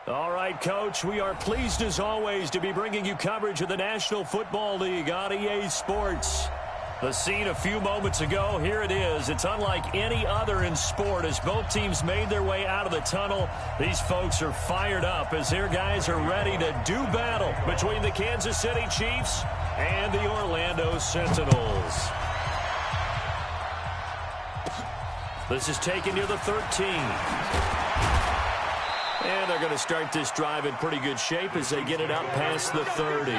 All right, Coach, we are pleased as always to be bringing you coverage of the National Football League on EA Sports. The scene a few moments ago, here it is. It's unlike any other in sport as both teams made their way out of the tunnel. These folks are fired up as their guys are ready to do battle between the Kansas City Chiefs and the Orlando Sentinels. This is taken near the 13. And they're going to start this drive in pretty good shape as they get it up past the 30.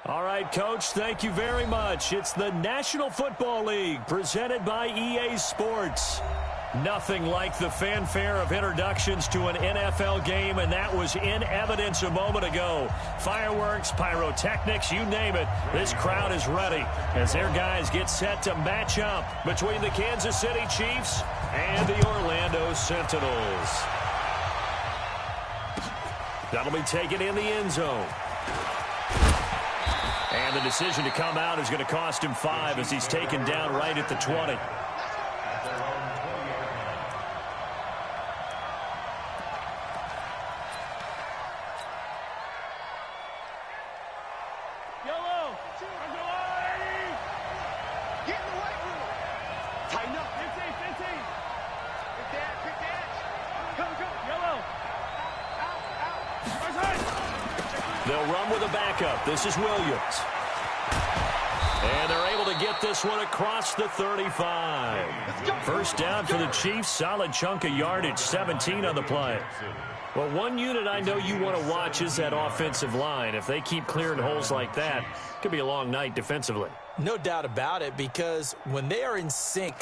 All right, Coach, thank you very much. It's the National Football League presented by EA Sports. Nothing like the fanfare of introductions to an NFL game, and that was in evidence a moment ago. Fireworks, pyrotechnics, you name it. This crowd is ready as their guys get set to match up between the Kansas City Chiefs and the Orlando Sentinels. That'll be taken in the end zone. And the decision to come out is going to cost him 5 as he's taken down right at the 20. They'll run with a backup. This is Williams. And they're able to get this one across the 35. First down for the Chiefs. Solid chunk of yardage, 17 on the play. Well, one unit I know you want to watch is that offensive line. If they keep clearing holes like that, it could be a long night defensively. No doubt about it, because when they are in sync,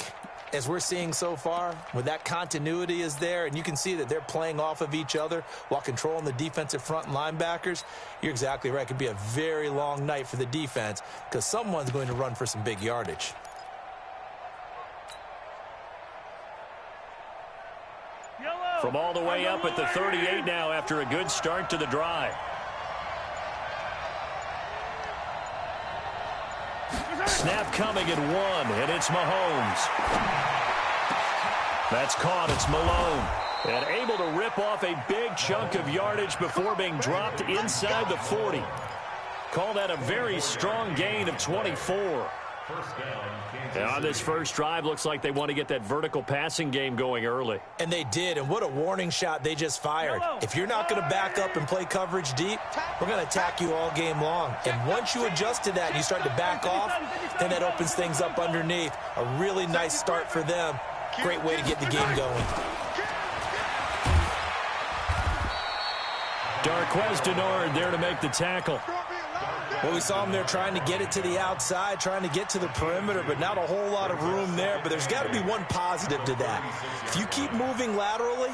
as we're seeing so far, when that continuity is there, and you can see that they're playing off of each other while controlling the defensive front and linebackers, you're exactly right. It could be a very long night for the defense because someone's going to run for some big yardage. From all the way up at the 38 now after a good start to the drive. Snap coming at 1, and it's Mahomes. That's caught. It's Malone. And able to rip off a big chunk of yardage before being dropped inside the 40. Call that a very strong gain of 24. And on this first drive, looks like they want to get that vertical passing game going early. And they did, and what a warning shot they just fired. If you're not going to back up and play coverage deep, we're going to attack you all game long. And once you adjust to that and you start to back off, then that opens things up underneath. A really nice start for them. Great way to get the game going. Darquez Denard there to make the tackle. Well, we saw him there trying to get it to the outside, trying to get to the perimeter, but not a whole lot of room there. But there's got to be one positive to that. If you keep moving laterally,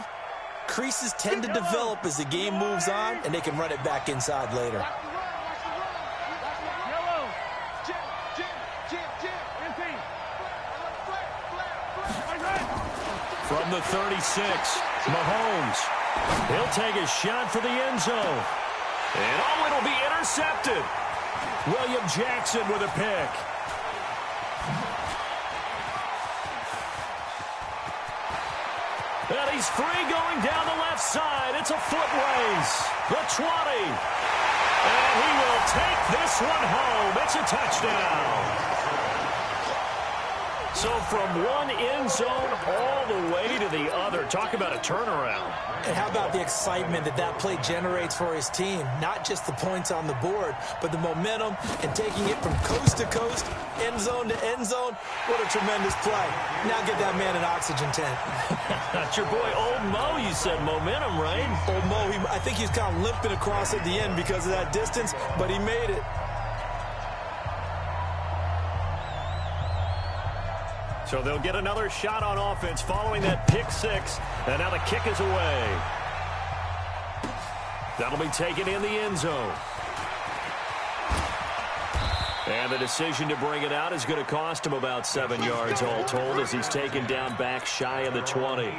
creases tend to develop as the game moves on, and they can run it back inside later. From the 36, Mahomes. He'll take a shot for the end zone. And oh, it'll be intercepted. William Jackson with a pick. And he's free going down the left side. It's a foot race. The 20. And he will take this one home. It's a touchdown. So from one end zone all the way to the other. Talk about a turnaround. And how about the excitement that that play generates for his team? Not just the points on the board, but the momentum and taking it from coast to coast, end zone to end zone. What a tremendous play. Now get that man an oxygen tent. That's your boy Old Mo. You said momentum, right? Old Mo, I think he's kind of limping across at the end because of that distance, but he made it. So they'll get another shot on offense following that pick six. And now the kick is away. That'll be taken in the end zone. And the decision to bring it out is going to cost him about 7 yards all told as he's taken down back shy of the 20.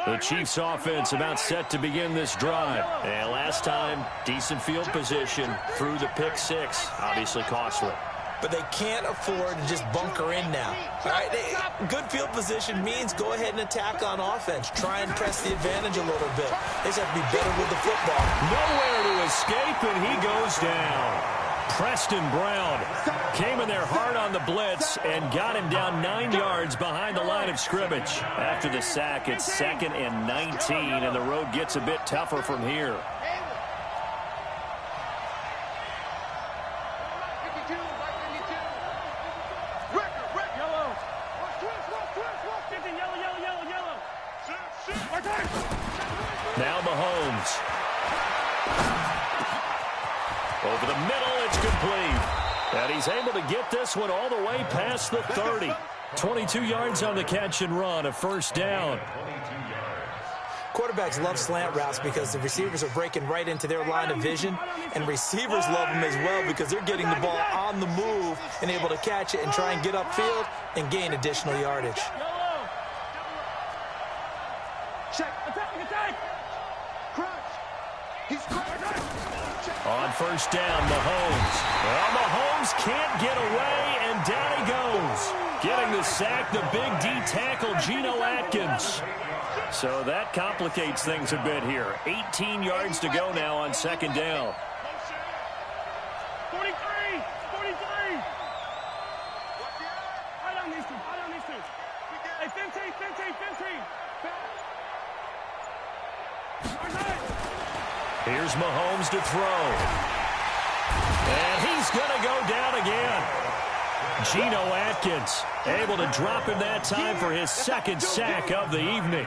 The Chiefs offense about set to begin this drive. And last time, decent field position through the pick six. Obviously costly. But they can't afford to just bunker in now. All right, good field position means go ahead and attack on offense. Try and press the advantage a little bit. They just have to be better with the football. Nowhere to escape, and he goes down. Preston Brown came in there hard on the blitz and got him down 9 yards behind the line of scrimmage. After the sack, it's 2nd and 19, and the road gets a bit tougher from here. And he's able to get this one all the way past the 30. 22 yards on the catch and run, a first down. Quarterbacks love slant routes because the receivers are breaking right into their line of vision, and receivers love them as well because they're getting the ball on the move and able to catch it and try and get upfield and gain additional yardage. Check. Attack. Crunch. He's crunch. On first down, Mahomes. Well, Mahomes can't get away, and down he goes. Getting the sack, the big D tackle, Geno Atkins. So that complicates things a bit here. 18 yards to go now on second down. 43. Right on these two. Hey, 15. Here's Mahomes to throw. And he's going to go down again. Geno Atkins able to drop him that time for his second sack of the evening.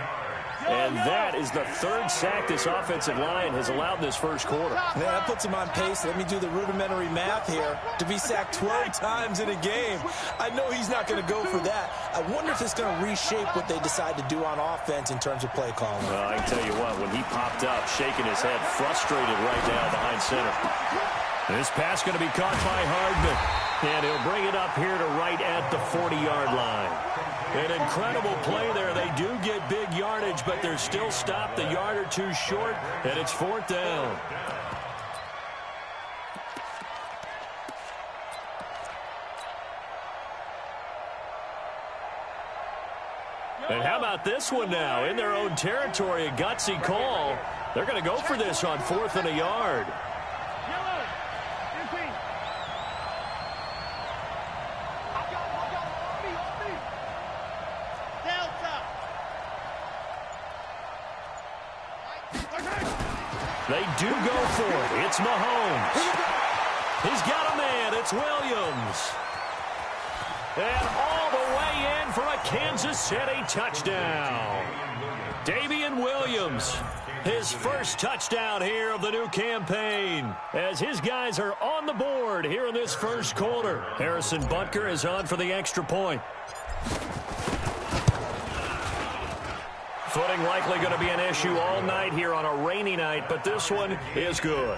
And that is the third sack this offensive line has allowed in this first quarter. Yeah, that puts him on pace. Let me do the rudimentary math here. To be sacked 12 times in a game, I know he's not going to go for that. I wonder if it's going to reshape what they decide to do on offense in terms of play calling. Well, I can tell you what, when he popped up, shaking his head, frustrated right now behind center. This pass going to be caught by Hardman. And he'll bring it up here to right at the 40-yard line. An incredible play there. They do get big yardage, but they're still stopped a yard or two short, and it's fourth down. And how about this one now? In their own territory, a gutsy call. They're going to go for this on 4th and a yard. They do go for it. It's Mahomes. He's got a man. It's Williams. And all the way in for a Kansas City touchdown. Damian Williams, his first touchdown here of the new campaign, as his guys are on the board here in this first quarter. Harrison Butker is on for the extra point. Footing likely going to be an issue all night here on a rainy night, but this one is good.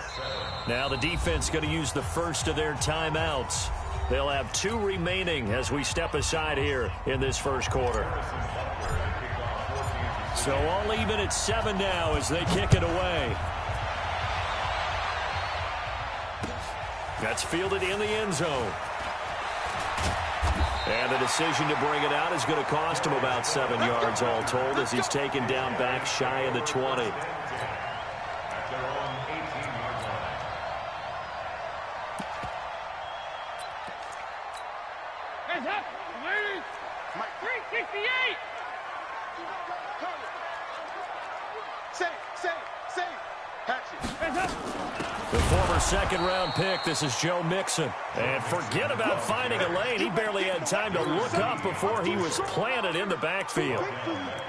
Now the defense going to use the first of their timeouts. They'll have 2 remaining as we step aside here in this first quarter. So all even at 7 now as they kick it away. That's fielded in the end zone. And the decision to bring it out is going to cost him about 7 yards all told as he's taken down back shy of the 20. Hands up, ladies. 368. Safe. Catch it. Hands up. The former second-round pick, this is Joe Mixon. And forget about finding a lane. He barely had time to look up before he was planted in the backfield.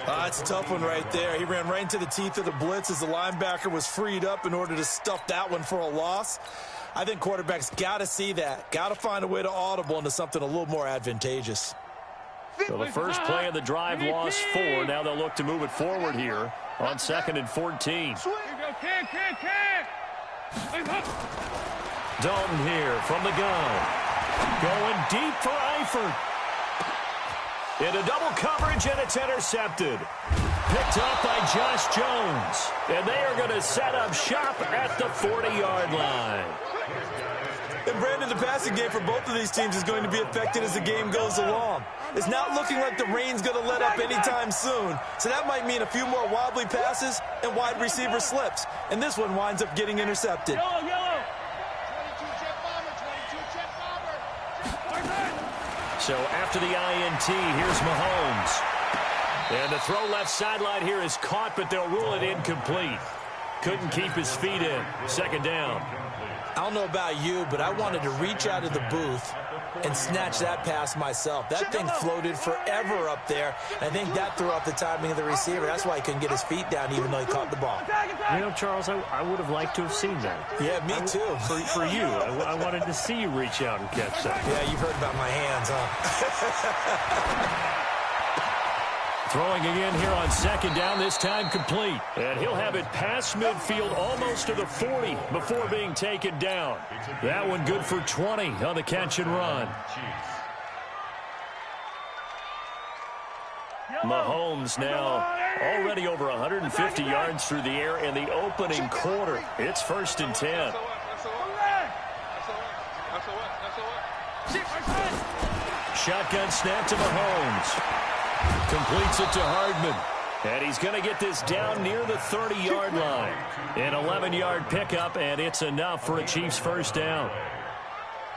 It's a tough one right there. He ran right into the teeth of the blitz as the linebacker was freed up in order to stuff that one for a loss. I think quarterbacks got to see that. Got to find a way to audible into something a little more advantageous. So the first play of the drive lost 4. Now they'll look to move it forward here on 2nd and 14. Dalton here from the gun. Going deep for Eifert. Into double coverage, and it's intercepted. Picked up by Josh Jones. And they are going to set up shop at the 40-yard line. And Brandon, the passing game for both of these teams is going to be affected as the game goes along. It's not looking like the rain's going to let up anytime soon, so that might mean a few more wobbly passes and wide receiver slips. And this one winds up getting intercepted. Yellow. 22 jet bomber. So after the INT, here's Mahomes. And the throw left sideline here is caught, but they'll rule it incomplete. Couldn't keep his feet in. Second down. I don't know about you, but I wanted to reach out of the booth and snatch that pass myself. That thing floated forever up there. I think that threw off the timing of the receiver. That's why he couldn't get his feet down even though he caught the ball. You know, Charles, I would have liked to have seen that. Yeah, me too. For you, I wanted to see you reach out and catch that. Yeah, you've heard about my hands, huh? Throwing again here on second down, this time complete. And he'll have it past midfield almost to the 40 before being taken down. That one good for 20 on the catch and run. Mahomes now already over 150 yards through the air in the opening quarter. It's 1st and 10. Shotgun snap to Mahomes. Completes it to Hardman. And he's going to get this down near the 30-yard line. An 11-yard pickup, and it's enough for a Chiefs first down.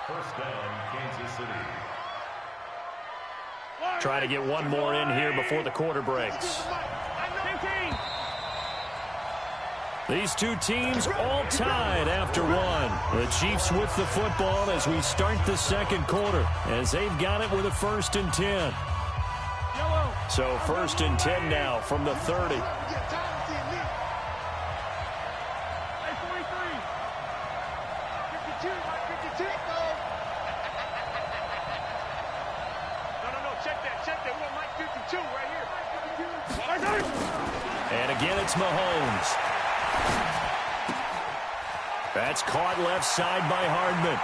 First down, Kansas City. Trying to get one more in here before the quarter breaks. These two teams all tied after one. The Chiefs with the football as we start the second quarter, as they've got it with a 1st and 10. So 1st and 10 now from the 30. And again, it's Mahomes. That's caught left side by Hardman.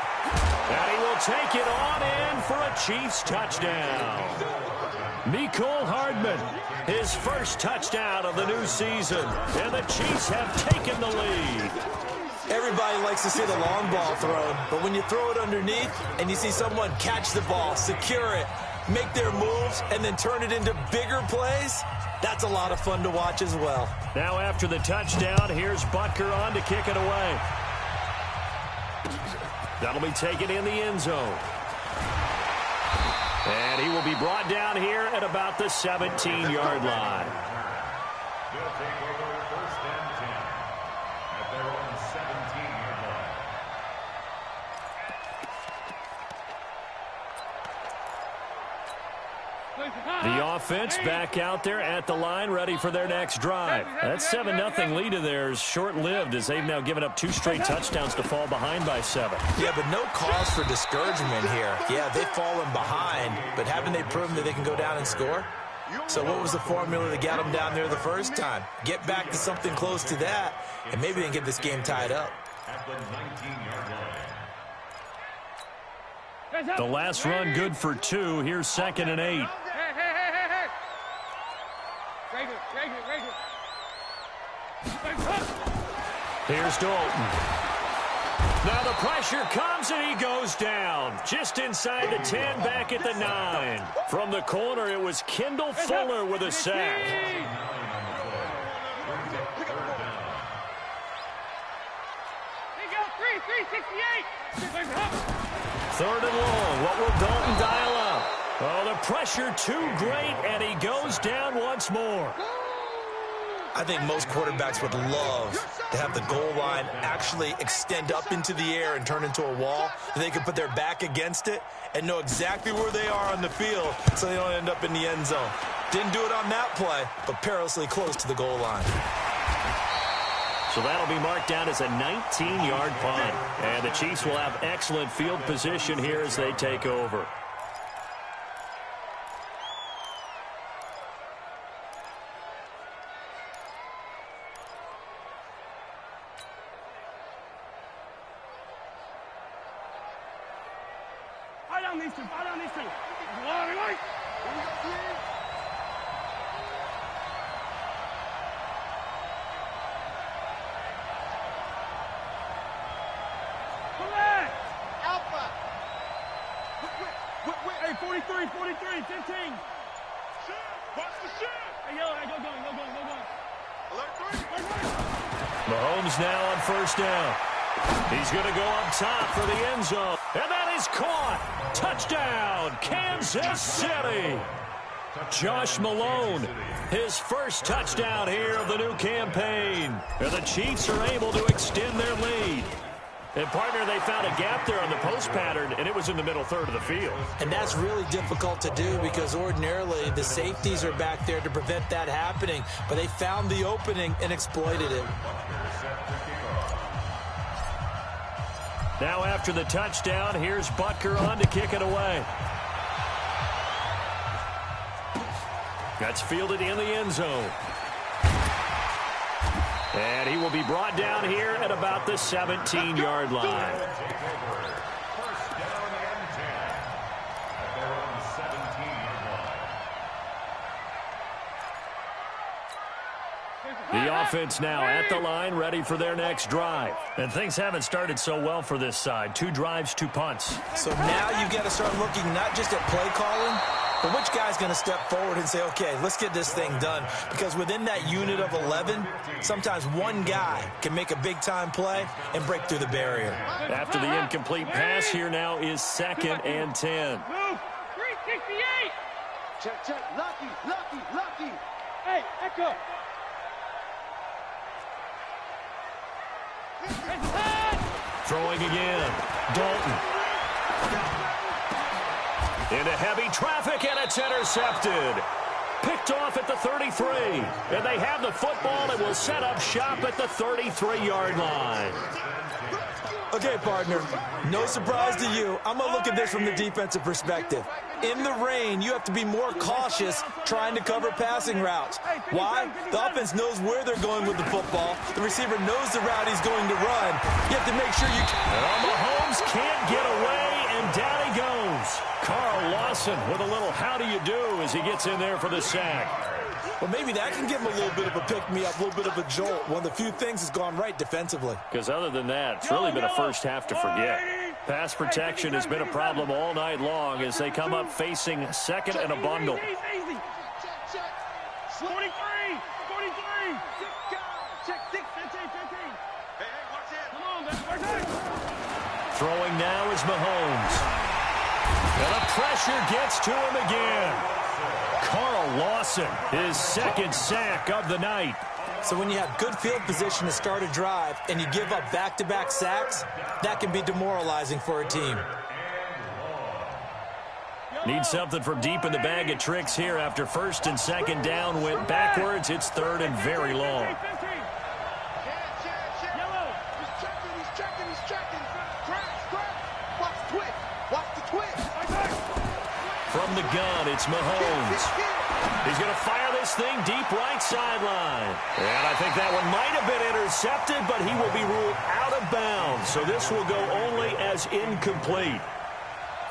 And he will take it on in for a Chiefs touchdown. Mecole Hardman, his first touchdown of the new season. And the Chiefs have taken the lead. Everybody likes to see the long ball thrown, but when you throw it underneath and you see someone catch the ball, secure it, make their moves, and then turn it into bigger plays, that's a lot of fun to watch as well. Now after the touchdown, here's Butker on to kick it away. That'll be taken in the end zone. And he will be brought down here at about the 17-yard line. They'll take over 1st and 10 at their own 17-yard line. The offense back out there at the line, ready for their next drive. That 7-0 lead of theirs short-lived as they've now given up 2 straight touchdowns to fall behind by 7. Yeah, but no cause for discouragement here. Yeah, they've fallen behind, but haven't they proven that they can go down and score? So what was the formula that got them down there the first time? Get back to something close to that, and maybe they can get this game tied up. At the 19-yard line. The last run good for 2. Here's 2nd and 8. Here's Dalton. Now the pressure comes and he goes down. Just inside the 10, back at the 9. From the corner, it was Kendall Fuller with a sack. Third and long. What will Dalton dial up? Oh, the pressure too great, and he goes down once more. I think most quarterbacks would love to have the goal line actually extend up into the air and turn into a wall. They could put their back against it and know exactly where they are on the field so they don't end up in the end zone. Didn't do it on that play, but perilously close to the goal line. So that'll be marked down as a 19-yard punt. And the Chiefs will have excellent field position here as they take over. Hey, 43, 15. Watch the shit. Hey, yo, go. Mahomes now on first down. He's going to go up top for the end zone. And that is caught. Touchdown, Kansas City. Josh Malone, his first touchdown here of the new campaign. And the Chiefs are able to extend their lead. And, partner, they found a gap there on the post pattern, and it was in the middle third of the field. And that's really difficult to do because ordinarily the safeties are back there to prevent that happening. But they found the opening and exploited it. Now after the touchdown, here's Butker on to kick it away. That's fielded in the end zone. And he will be brought down here at about the 17-yard line. First down and 10 at their own 17-yard line. The offense now at the line, ready for their next drive. And things haven't started so well for this side. 2 drives, 2 punts. So now you've got to start looking not just at play calling, but which guy's going to step forward and say, okay, let's get this thing done. Because within that unit of 11, sometimes one guy can make a big-time play and break through the barrier. After the incomplete pass, here now is 2nd and 10. Move. 368. Check. Lucky. Hey, Echo. Throwing again. Dalton. Into heavy traffic, and it's intercepted. Picked off at the 33. And they have the football and will set up shop at the 33-yard line. Okay, partner, no surprise to you. I'm going to look at this from the defensive perspective. In the rain, you have to be more cautious trying to cover passing routes. Why? The offense knows where they're going with the football. The receiver knows the route he's going to run. You have to make sure you... Mahomes can't get away, and down he goes. Carl Lawson with a little how do you do as he gets in there for the sack. Well, maybe that can give him a little bit of a pick-me-up, a little bit of a jolt. One of the few things has gone right defensively. Because other than that, it's really been a first half to forget. Pass protection has been a problem all night long as they come up facing second and a bundle. Easy. Check. 43. Check 6. 15. Hey, watch it. Come on, watch it. Throwing now is Mahomes. And the pressure gets to him again. Carl Lawson, his 2nd sack of the night. So when you have good field position to start a drive and you give up back-to-back sacks, that can be demoralizing for a team. Need something from deep in the bag of tricks here after 1st and 2nd down went backwards. It's 3rd and very long. From the gun, it's Mahomes. He's going to fire this thing deep right sideline. And I think that one might have been intercepted, but he will be ruled out of bounds. So this will go only as incomplete.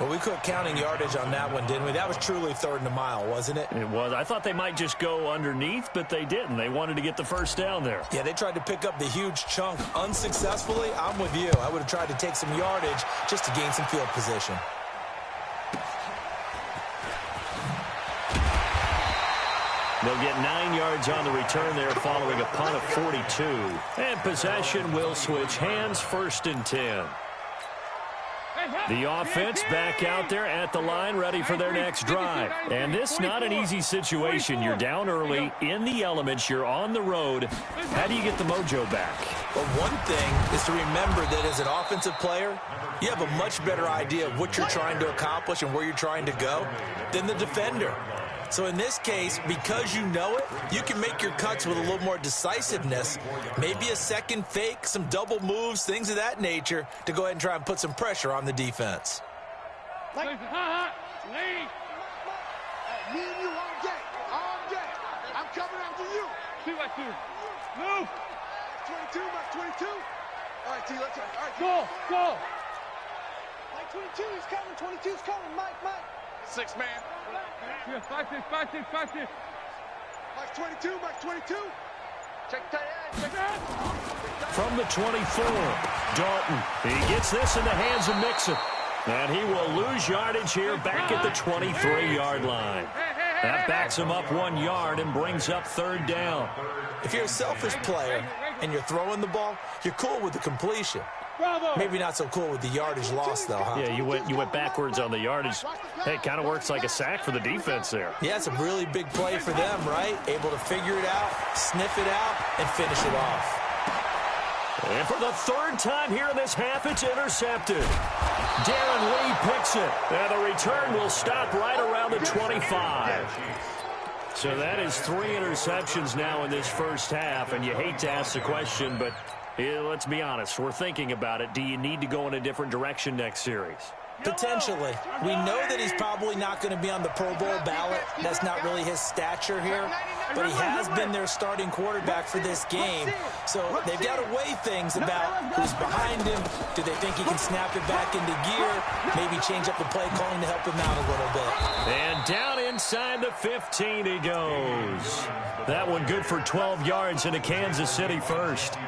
Well, we quit counting yardage on that one, didn't we? That was truly 3rd and a mile, wasn't it? It was. I thought they might just go underneath, but they didn't. They wanted to get the first down there. Yeah, they tried to pick up the huge chunk unsuccessfully. I'm with you. I would have tried to take some yardage just to gain some field position. They'll get 9 yards on the return there following a punt of 42. And possession will switch hands, 1st and 10. The offense back out there at the line, ready for their next drive. And this not an easy situation. You're down early, in the elements, you're on the road. How do you get the mojo back? Well, one thing is to remember that as an offensive player, you have a much better idea of what you're trying to accomplish and where you're trying to go than the defender. So in this case, because you know it, you can make your cuts with a little more decisiveness. Maybe a second fake, some double moves, things of that nature to go ahead and try and put some pressure on the defense. Lead. Me and you all day. I'm coming after you. 2 by 2. Move. 22, Mike 22. All right, T, let's go. All right, Go. Mike 22 is coming. 22 is coming. Mike. 6 man. 5 6. Mike 22. Mike 22. Check tight end. From the 24, Dalton. He gets this in the hands of Mixon. And he will lose yardage here back at the 23-yard line. That backs him up 1 yard and brings up 3rd down. If you're a selfish player and you're throwing the ball, you're cool with the completion. Maybe not so cool with the yardage loss, though, huh? Yeah, you went backwards on the yardage. Hey, it kind of works like a sack for the defense there. Yeah, it's a really big play for them, right? Able to figure it out, sniff it out, and finish it off. And for the third time here in this half, it's intercepted. Darren Lee picks it. And the return will stop right around the 25. So that is 3 interceptions now in this first half. And you hate to ask the question, but let's be honest. We're thinking about it. Do you need to go in a different direction next series? Potentially. We know that he's probably not going to be on the Pro Bowl ballot. That's not really his stature here. But he has been their starting quarterback for this game. So they've got to weigh things about who's behind him. Do they think he can snap it back into gear? Maybe change up the play calling to help him out a little bit. And down inside the 15 he goes. That one good for 12 yards into Kansas City first.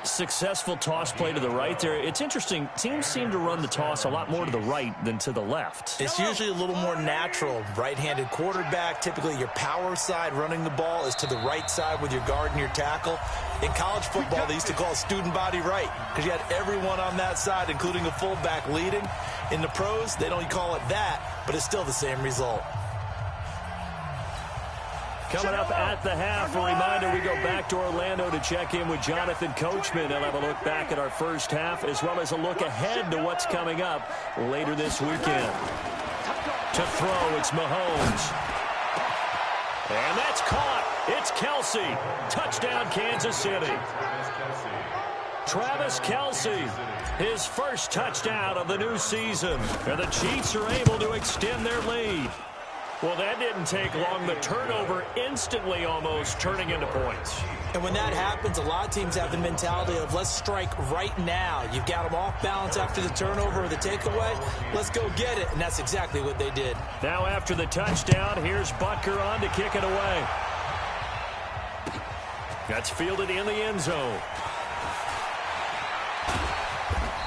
Successful toss play to the right there. It's interesting. Teams seem to run the toss a lot more to the right than to the left. It's usually a little more natural. Right-handed quarterback, typically your power side running the ball is to the right side with your guard and your tackle. In college football, they used to call it student body right because you had everyone on that side, including a fullback leading. In the pros, they don't call it that, but it's still the same result. Coming up at the half, a reminder, we go back to Orlando to check in with Jonathan Coachman. He'll have a look back at our first half as well as a look ahead to what's coming up later this weekend. To throw, it's Mahomes. And that's caught. It's Kelsey. Touchdown, Kansas City. Travis Kelsey, his first touchdown of the new season. And the Chiefs are able to extend their lead. Well, that didn't take long. The turnover instantly almost turning into points. And when that happens, a lot of teams have the mentality of let's strike right now. You've got them off balance after the turnover or the takeaway. Let's go get it. And that's exactly what they did. Now after the touchdown, here's Butker on to kick it away. That's fielded in the end zone.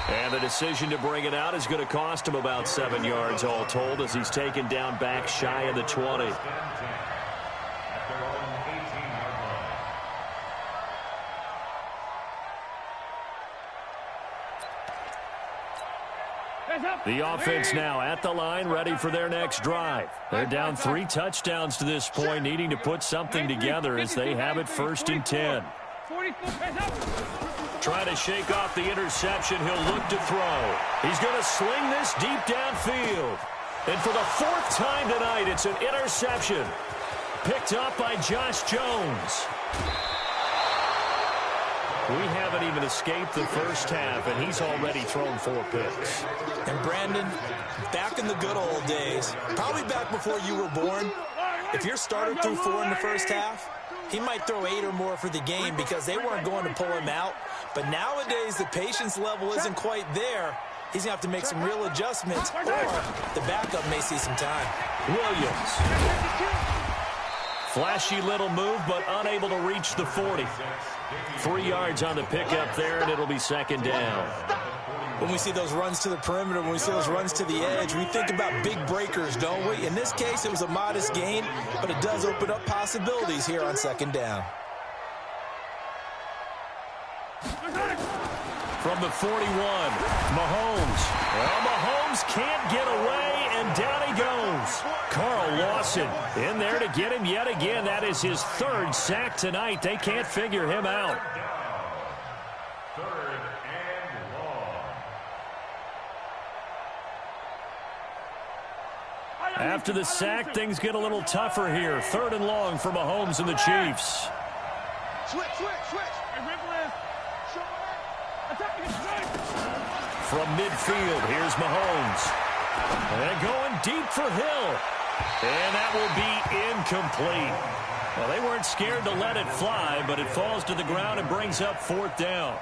And the decision to bring it out is going to cost him about 7 yards all told as he's taken down back shy of the 20. The offense now at the line, ready for their next drive. They're down 3 touchdowns to this point, needing to put something together as they have it 1st and 10. Trying to shake off the interception. He'll look to throw. He's going to sling this deep downfield. And for the 4th time tonight, it's an interception. Picked up by Josh Jones. We haven't even escaped the first half, and he's already thrown 4 picks. And Brandon, back in the good old days, probably back before you were born, if your starter threw 4 in the first half, he might throw 8 or more for the game because they weren't going to pull him out. But nowadays, the patience level isn't quite there. He's going to have to make some real adjustments, or the backup may see some time. Williams. Flashy little move, but unable to reach the 40. 3 yards on the pickup there, and it'll be 2nd down. When we see those runs to the perimeter, when we see those runs to the edge, we think about big breakers, don't we? In this case, it was a modest gain, but it does open up possibilities here on 2nd down. From the 41, Mahomes. Well, Mahomes can't get away, and down he goes. Carl Lawson in there to get him yet again. That is his 3rd sack tonight. They can't figure him out. After the sack, things get a little tougher here. 3rd and long for Mahomes and the Chiefs. Switch. From midfield, here's Mahomes. And going deep for Hill. And that will be incomplete. Well, they weren't scared to let it fly, but it falls to the ground and brings up 4th down.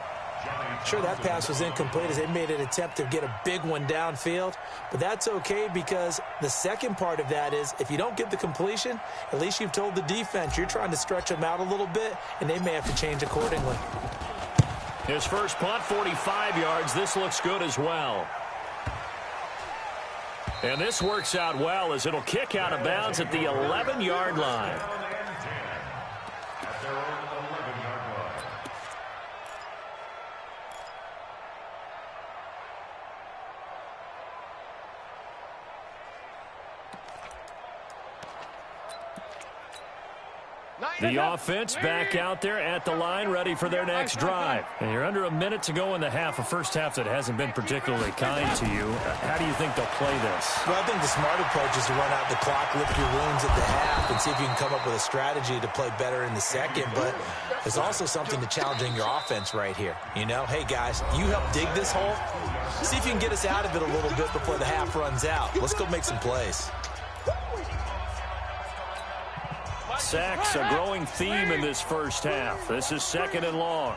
Sure, that pass was incomplete as they made an attempt to get a big one downfield. But that's okay because the second part of that is if you don't get the completion, at least you've told the defense you're trying to stretch them out a little bit, and they may have to change accordingly. His first punt, 45 yards. This looks good as well. And this works out well as it'll kick out of bounds at the 11-yard line. The offense back out there at the line, ready for their next drive. And you're under a minute to go in the half, a first half that hasn't been particularly kind to you. How do you think they'll play this? Well, I think the smart approach is to run out the clock, lift your wounds at the half, and see if you can come up with a strategy to play better in the second. But there's also something to challenging your offense right here. You know, hey, guys, you help dig this hole. See if you can get us out of it a little bit before the half runs out. Let's go make some plays. Sacks, a growing theme in this first half. This is 2nd and long.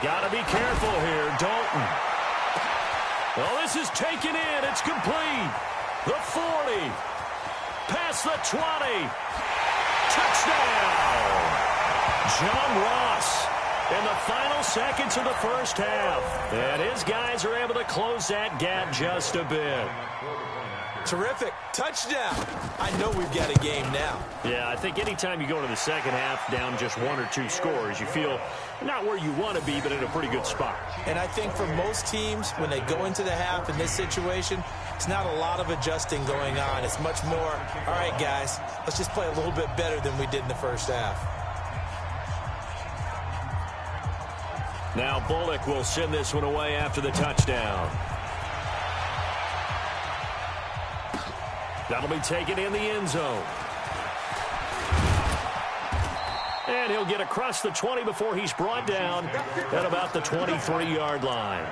Got to be careful here, Dalton. Well, this is taken in. It's complete. The 40. Past the 20. Touchdown. John Ross in the final seconds of the first half. And his guys are able to close that gap just a bit. Terrific. Touchdown. I know we've got a game now. Yeah, I think anytime you go to the second half down just 1 or 2 scores, you feel not where you want to be, but in a pretty good spot. And I think for most teams, when they go into the half in this situation, it's not a lot of adjusting going on. It's much more, all right, guys, let's just play a little bit better than we did in the first half. Now Bullock will send this one away after the touchdown. That'll be taken in the end zone. And he'll get across the 20 before he's brought down at about the 23-yard line.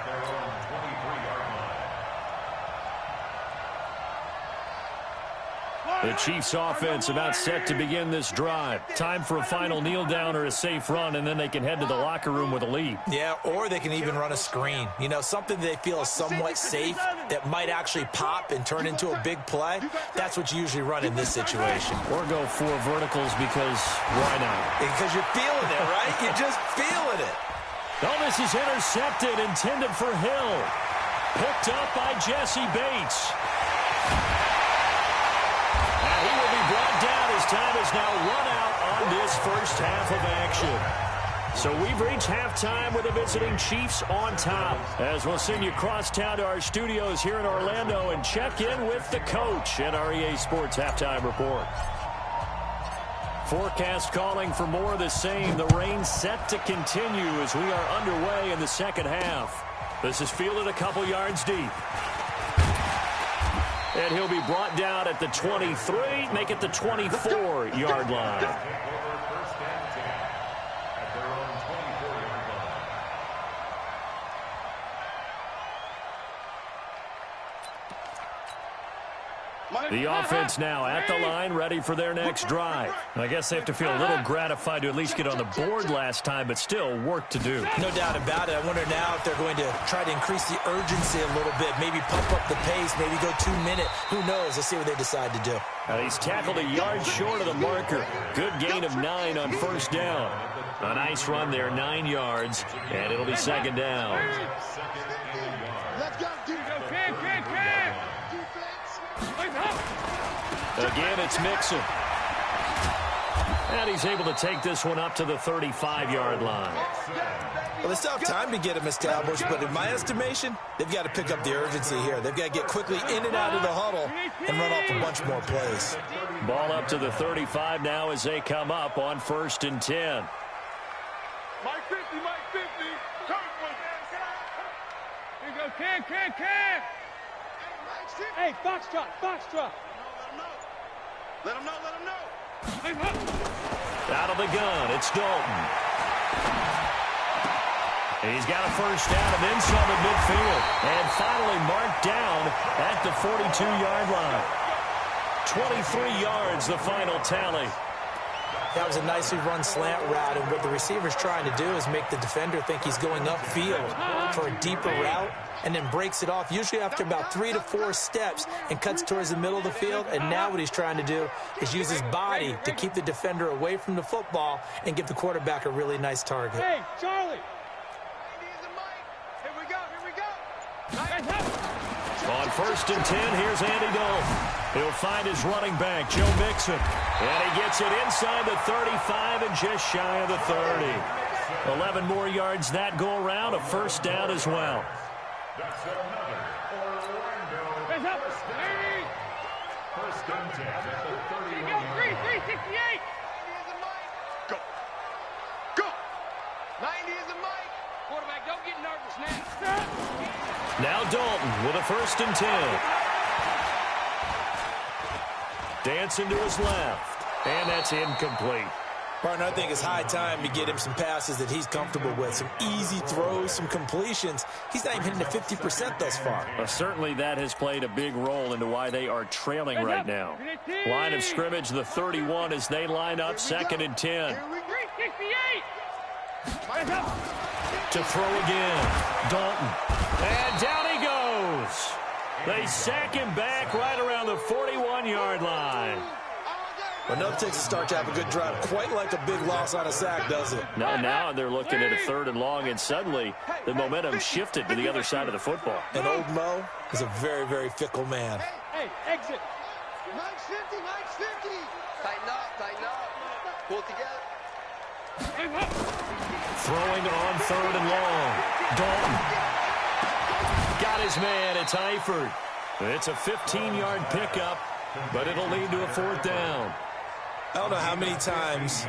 The Chiefs offense about set to begin this drive. Time for a final kneel down or a safe run, and then they can head to the locker room with a lead. Yeah, or they can even run a screen. You know, something they feel is somewhat safe that might actually pop and turn into a big play. That's what you usually run in this situation. Or go 4 verticals because why not? Because you're feeling it, right? You're just feeling it. Oh, this is intercepted, intended for Hill. Picked up by Jesse Bates. And he will be brought down. His time is now run out on this first half of action. So we've reached halftime with the visiting Chiefs on top. As we'll send you across town to our studios here in Orlando and check in with the coach at our EA Sports Halftime Report. Forecast calling for more of the same. The rain set to continue as we are underway in the second half. This is fielded a couple yards deep. And he'll be brought down at the 23, make it the 24-yard line. The offense now at the line, ready for their next drive. I guess they have to feel a little gratified to at least get on the board last time, but still work to do. No doubt about it. I wonder now if they're going to try to increase the urgency a little bit, maybe pump up the pace, maybe go 2-minute. Who knows? Let's see what they decide to do. He's tackled a yard short of the marker. Good gain of 9 on first down. A nice run there, 9 yards, and it'll be second down. Let's go, defense. Again, it's Mixon. And he's able to take this one up to the 35-yard line. Well, they still have time to get him established, but in my estimation, they've got to pick up the urgency here. They've got to get quickly in and out of the huddle and run off a bunch more plays. Ball up to the 35 now as they come up on 1st and 10. Mike 50, Mike 50. Here you go, Cam. Hey, Foxtrot. Let him know. Out of the gun, it's Dalton. He's got a first down and then some at midfield. And finally marked down at the 42-yard line. 23 yards, the final tally. That was a nicely run slant route, and what the receiver's trying to do is make the defender think he's going upfield for a deeper route, and then breaks it off, usually after about 3 to 4 steps, and cuts towards the middle of the field. And now what he's trying to do is use his body to keep the defender away from the football and give the quarterback a really nice target. Hey, Charlie. Here we go. On 1st and 10, here's Andy Dalton. He'll find his running back, Joe Mixon. And he gets it inside the 35 and just shy of the 30. 11 more yards that go around, a first down as well. That's another Orlando first and 10 at the 31 Go, yard line. 368. Go. Go. 90 is a mic. Quarterback, don't get nervous now. Now Dalton with a 1st and 10. Dancing to his left. And that's incomplete. Partner, I think it's high time to get him some passes that he's comfortable with. Some easy throws, some completions. He's not even hitting the 50% thus far. Certainly that has played a big role into why they are trailing right now. Line of scrimmage, the 31, as they line up 2nd and 10. 368. To throw again. Dalton. And down he goes. They sack him back right around the 41-yard line. Enough takes to start to have a good drive. Quite like a big loss on a sack, does it? Now they're looking at a 3rd and long, and suddenly the momentum shifted to the other side of the football. And old Mo is a very, very fickle man. Hey, exit. Mike's 50, Mike's 50. Tighten up. Pull together. Throwing on 3rd and long. Dalton. Got his man. It's Eifert. It's a 15-yard pickup, but it'll lead to a 4th down. I don't know how many times,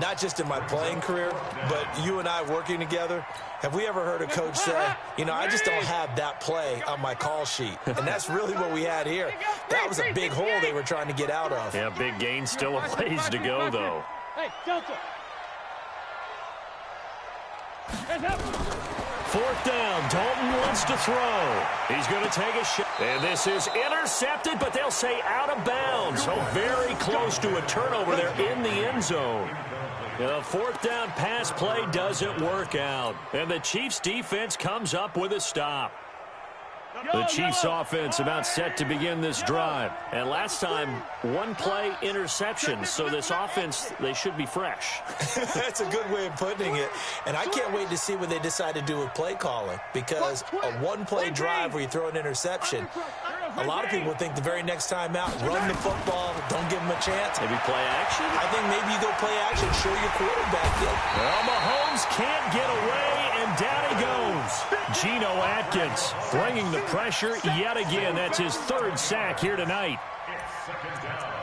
not just in my playing career, but you and I working together, have we ever heard a coach say, you know, I just don't have that play on my call sheet. And that's really what we had here. That was a big hole they were trying to get out of. Yeah, big gain. Still a ways to go, though. Hey, Delta. 4th down. Dalton wants to throw. He's going to take a shot. And this is intercepted, but they'll say out of bounds. So very close to a turnover there in the end zone. The 4th down pass play doesn't work out. And the Chiefs defense comes up with a stop. The Chiefs offense about set to begin this drive. And last time, 1 play interception. So this offense, they should be fresh. That's a good way of putting it. And I can't wait to see what they decide to do with play calling. Because a 1-play drive where you throw an interception, a lot of people think the very next time out, run the football, don't give them a chance. Maybe play action? I think maybe you go play action, show your quarterback. Well, Mahomes can't get away, and down he goes. Geno Atkins bringing the pressure yet again. That's his 3rd sack here tonight. It's 2nd down.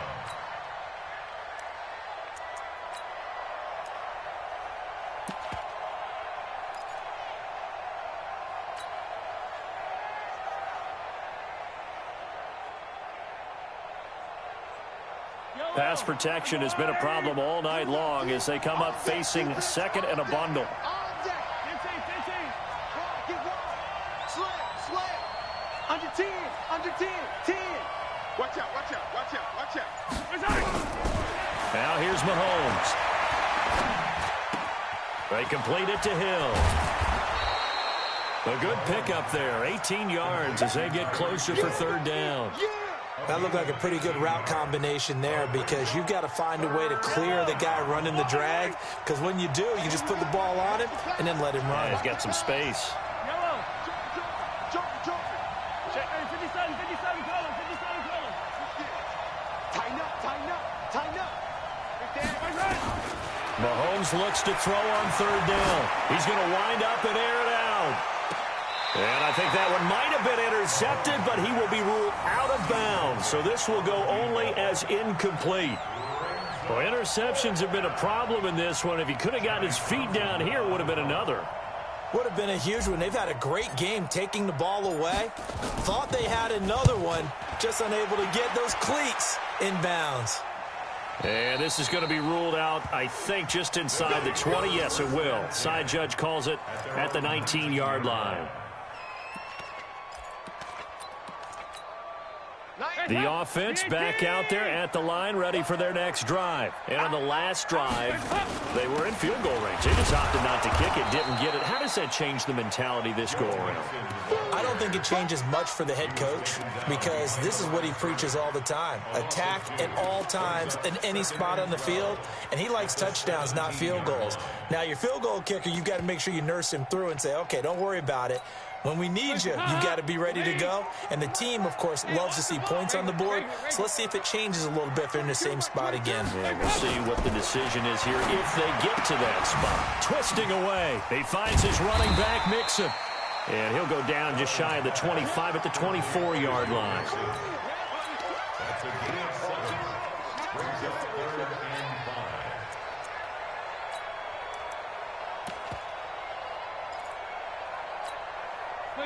Pass protection has been a problem all night long as they come up facing 2nd and a bundle. On deck. 15. Get one. Slam. Under 10. 10. Watch out. Now here's Mahomes. They complete it to Hill. A good pickup there. 18 yards as they get closer for 3rd down. That looked like a pretty good route combination there because you've got to find a way to clear the guy running the drag, because when you do, you just put the ball on him and then let him run. Yeah, he's got some space. Yellow. Check. Hey, 57 colors. Tighten up. Mahomes looks to throw on 3rd down. He's going to wind up and air it out. And I think that one might have been intercepted, but he will be ruled out of bounds. So this will go only as incomplete. Well, interceptions have been a problem in this one. If he could have gotten his feet down here, it would have been another. Would have been a huge one. They've had a great game taking the ball away. Thought they had another one, just unable to get those cleats in bounds. And this is going to be ruled out, I think, just inside the 20. Yes, it will. Side judge calls it at the 19-yard line. The offense back out there at the line, ready for their next drive. And on the last drive, they were in field goal range. They just opted not to kick it, didn't get it. How does that change the mentality this go around? I don't think it changes much for the head coach because this is what he preaches all the time. Attack at all times in any spot on the field, and he likes touchdowns, not field goals. Now, your field goal kicker, you've got to make sure you nurse him through and say, okay, don't worry about it. When we need you, you've got to be ready to go. And the team, of course, loves to see points on the board. So let's see if it changes a little bit if they're in the same spot again. Yeah, we'll see what the decision is here if they get to that spot. Twisting away. He finds his running back, Mixon. And he'll go down just shy of the 25 at the 24-yard line. That's a gain of 7. Brings up 3rd and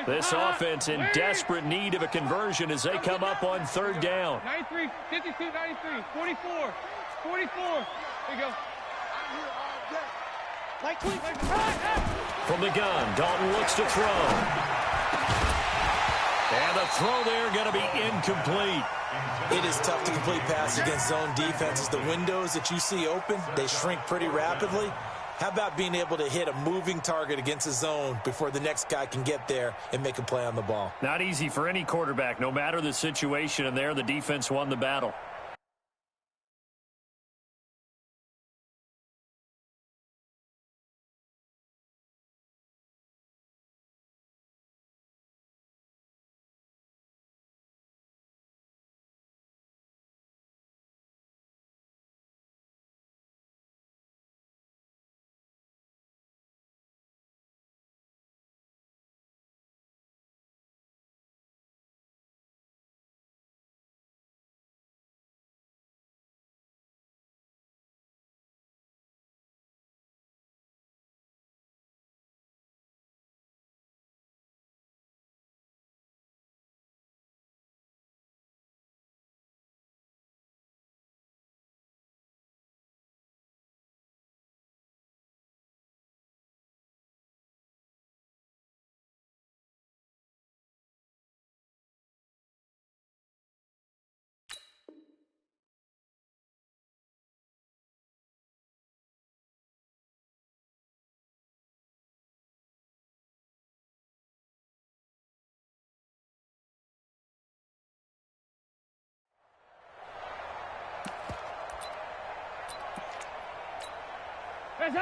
5. This offense in desperate need of a conversion as they come up on 3rd down. 93, 52, 93, 44, 44. There you go. From the gun, Dalton looks to throw. And the throw there going to be incomplete. It is tough to complete passes against zone defenses. The windows that you see open, they shrink pretty rapidly. How about being able to hit a moving target against a zone before the next guy can get there and make a play on the ball? Not easy for any quarterback, no matter the situation, and there the defense won the battle.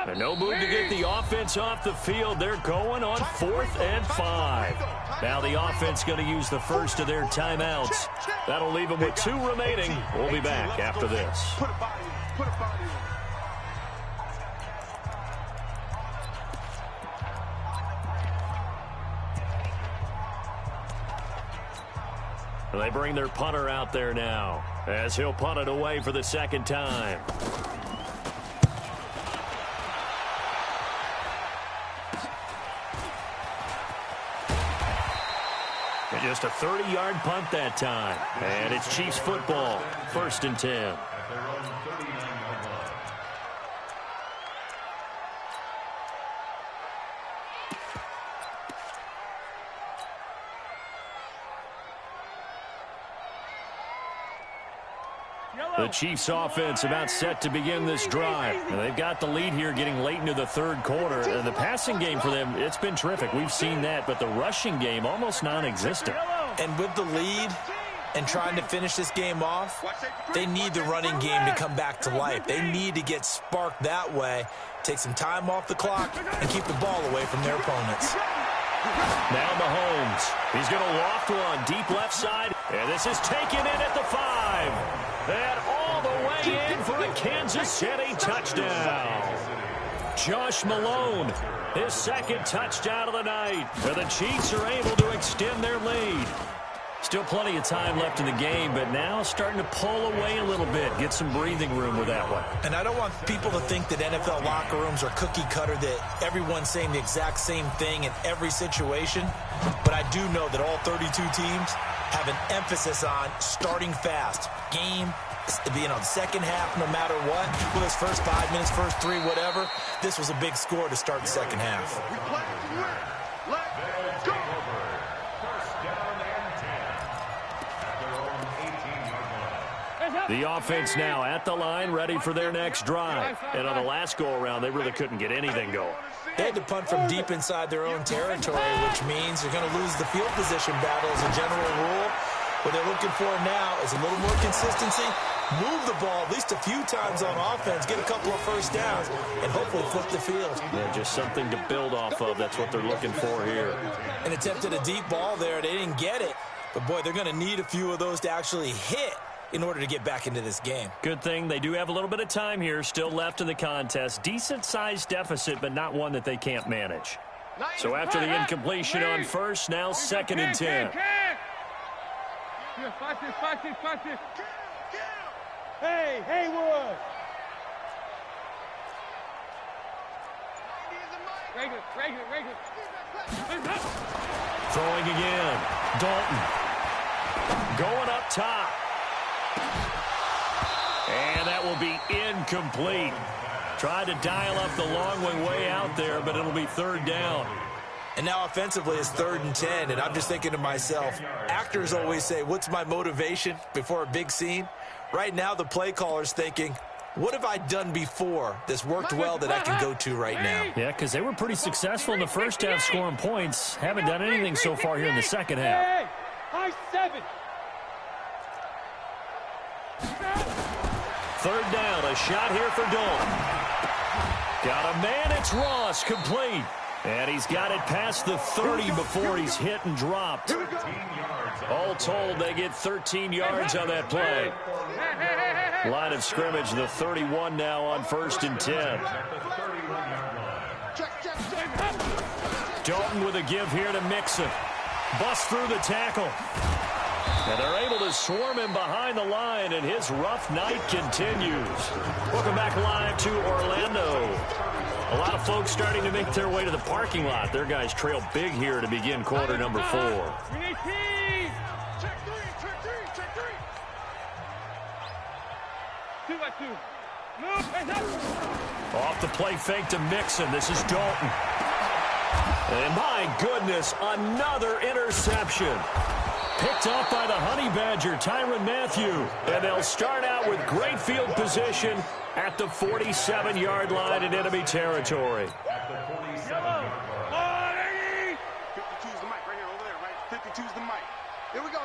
And no move to get the offense off the field. They're going on 4th and 5. Now the offense going to use the first of their timeouts. That'll leave them with 2 remaining. We'll be back after this. They bring their punter out there now as he'll punt it away for the 2nd time. Just a 30-yard punt that time. And it's Chiefs football, 1st and 10. At their own 39-yard line. The Chiefs offense about set to begin this drive. And they've got the lead here getting late into the 3rd quarter. And the passing game for them, it's been terrific. We've seen that, but the rushing game almost non-existent. And with the lead and trying to finish this game off, they need the running game to come back to life. They need to get sparked that way, take some time off the clock, and keep the ball away from their opponents. Now Mahomes. He's going to loft one deep left side. And this is taken in at the 5. And all the way in for a Kansas City touchdown. Josh Malone, his 2nd touchdown of the night. And the Chiefs are able to extend their lead. Still plenty of time left in the game, but now starting to pull away a little bit, get some breathing room with that one. And I don't want people to think that NFL locker rooms are cookie cutter, that everyone's saying the exact same thing in every situation. But I do know that all 32 teams have an emphasis on starting fast. Game, second half, no matter what. Whether it's first 5 minutes, first 3, whatever. This was a big score to start the second half. Let's go. First down and 10. At their own 18-yard line. The offense now at the line, ready for their next drive. And on the last go-around, they really couldn't get anything going. They had to punt from deep inside their own territory, which means they're going to lose the field position battle as a general rule. What they're looking for now is a little more consistency, move the ball at least a few times on offense, get a couple of first downs, and hopefully flip the field. Yeah, just something to build off of. That's what they're looking for here. And attempted a deep ball there. They didn't get it. But, boy, they're going to need a few of those to actually hit in order to get back into this game. Good thing they do have a little bit of time here still left in the contest. Decent-sized deficit, but not one that they can't manage. So after the incompletion on first, now 2nd and 10. Watch this. Hey, Haywood. Regular. Throwing again. Dalton. Going up top. And that will be incomplete. Tried to dial up the long way out there, but it'll be third down. And now offensively it's 3rd and 10, and I'm just thinking to myself, actors always say, what's my motivation before a big scene? Right now the play caller's thinking, what have I done before that's worked well that I can go to right now? Yeah, because they were pretty successful in the first half scoring points. Haven't done anything so far here in the second half. High 7. Third down, a shot here for Dalton. Got a man, it's Ross, complete. And he's got it past the 30 before he's hit and dropped. All told, they get 13 yards on that play. Line of scrimmage, the 31 now on 1st and 10. Dalton with a give here to Mixon. Bust through the tackle. And they're able to swarm him behind the line, and his rough night continues. Welcome back live to Orlando. A lot of folks starting to make their way to the parking lot. Their guys trail big here to begin quarter number 4. We need team. Check three. 2 by 2. Move, hands up. Off the play fake to Mixon. This is Dalton. And my goodness, another interception. Picked up by the Honey Badger, Tyrann Mathieu. And they'll start out with great field position at the 47-yard line in enemy territory. At the 47-yard line. 52's the mic right here, over there, right? 52's the mic. Here we go.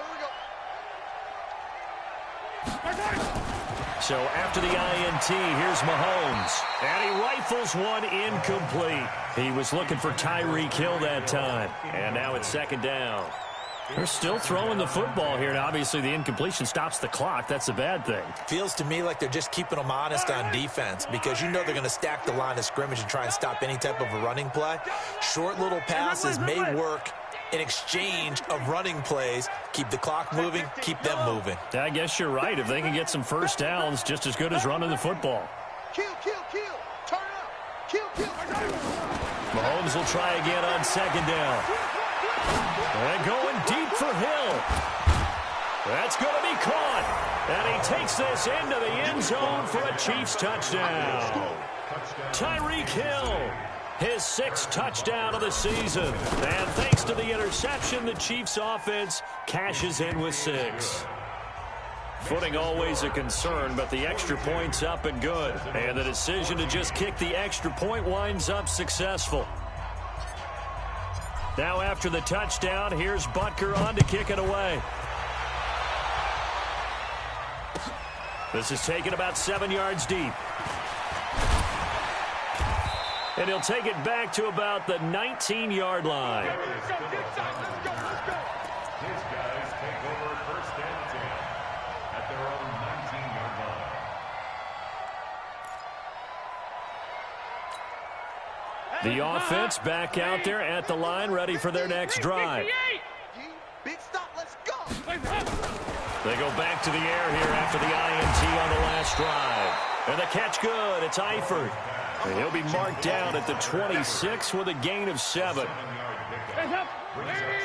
So after the INT, here's Mahomes. And he rifles one incomplete. He was looking for Tyreek Hill that time. And now it's 2nd down. They're still throwing the football here, and obviously the incompletion stops the clock. That's a bad thing. Feels to me like they're just keeping them honest on defense because you know they're going to stack the line of scrimmage and try and stop any type of a running play. Short little passes may work in exchange of running plays. Keep the clock moving, keep them moving. I guess you're right. If they can get some first downs, just as good as running the football. Kill. Turn up. Kill. Mahomes will try again on 2nd down. And going deep for Hill. That's going to be caught. And he takes this into the end zone for a Chiefs touchdown. Tyreek Hill, his 6th touchdown of the season. And thanks to the interception, the Chiefs offense cashes in with 6. Footing always a concern, but the extra point's up and good. And the decision to just kick the extra point winds up successful. Now after the touchdown, here's Butker on to kick it away. This is taken about 7 yards deep. And he'll take it back to about the 19-yard line. His guys take over 1st and 10 at their own 19-yard line. The offense back out there at the line, ready for their next drive. Big stop, let's go. They go back to the air here after the INT on the last drive. And the catch good. It's Eifert. And he'll be marked down at the 26 with a gain of 7.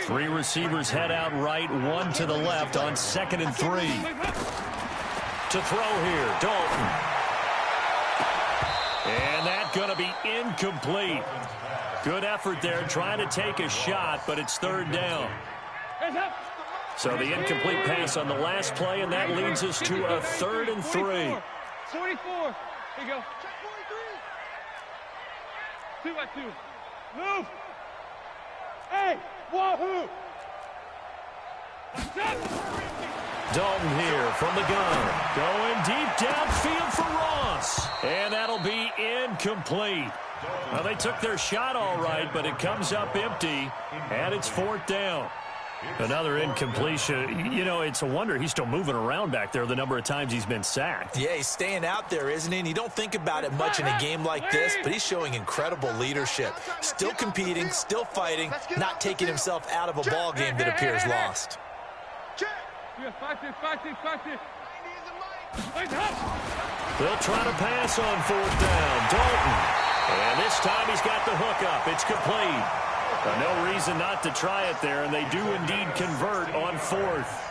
3 receivers head out right, 1 to the left on 2nd and 3. To throw here, Dalton. And that's going to be incomplete. Good effort there trying to take a shot, but it's 3rd down. So the incomplete pass on the last play, and that leads us to a 3rd and 3. 24. Here you go. 2 by 2. Move. Hey, wahoo. Dalton here from the gun. Going deep downfield for Ross. And that'll be incomplete. Well, they took their shot all right, but it comes up empty, and it's 4th down. Another incompletion. You know, it's a wonder he's still moving around back there the number of times he's been sacked. Yeah, he's staying out there, isn't he? And you don't think about it much in a game like this, but he's showing incredible leadership. Still competing, still fighting, not taking himself out of a ball game that appears lost. They'll try to pass on 4th down. Dalton. And this time he's got the hook up. It's complete. No reason not to try it there, and they do indeed convert on 4th.